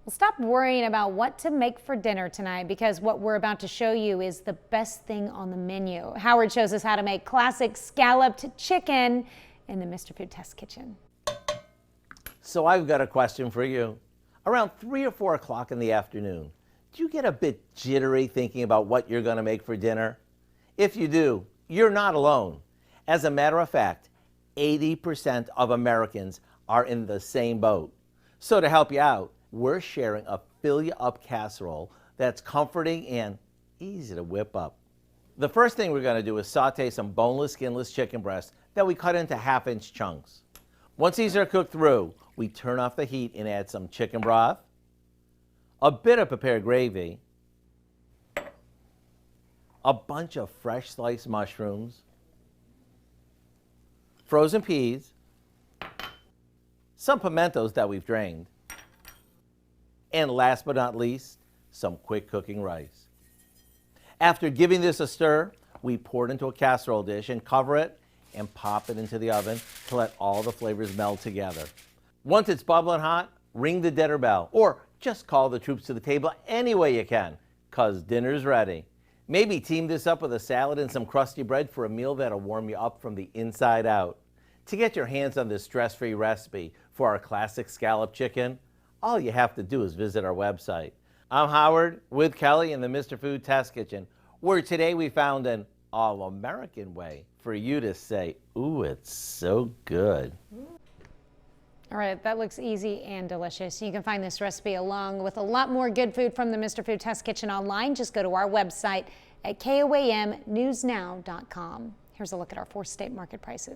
Well, stop worrying about what to make for dinner tonight, because what we're about to show you is the best thing on the menu. Howard shows us how to make classic scalloped chicken in the Mr. Food Test Kitchen. So I've got a question for you. Around 3 or 4 o'clock in the afternoon, do you get a bit jittery thinking about what you're going to make for dinner? If you do, you're not alone. As a matter of fact, 80% of Americans are in the same boat. So to help you out, we're sharing a fill-you-up casserole that's comforting and easy to whip up. The first thing we're going to do is saute some boneless, skinless chicken breasts that we cut into half-inch chunks. Once these are cooked through, we turn off the heat and add some chicken broth, a bit of prepared gravy, a bunch of fresh sliced mushrooms, frozen peas, some pimentos that we've drained, and last but not least, some quick cooking rice. After giving this a stir, we pour it into a casserole dish and cover it and pop it into the oven to let all the flavors meld together. Once it's bubbling hot, ring the dinner bell or just call the troops to the table any way you can, 'cause dinner's ready. Maybe team this up with a salad and some crusty bread for a meal that'll warm you up from the inside out. To get your hands on this stress-free recipe for our classic scalloped chicken, all you have to do is visit our website. I'm Howard with Kelly in the Mr. Food Test Kitchen, where today we found an all-American way for you to say, ooh, it's so good. All right, that looks easy and delicious. You can find this recipe along with a lot more good food from the Mr. Food Test Kitchen online. Just go to our website at KOAMnewsnow.com. Here's a look at our 4 state market prices.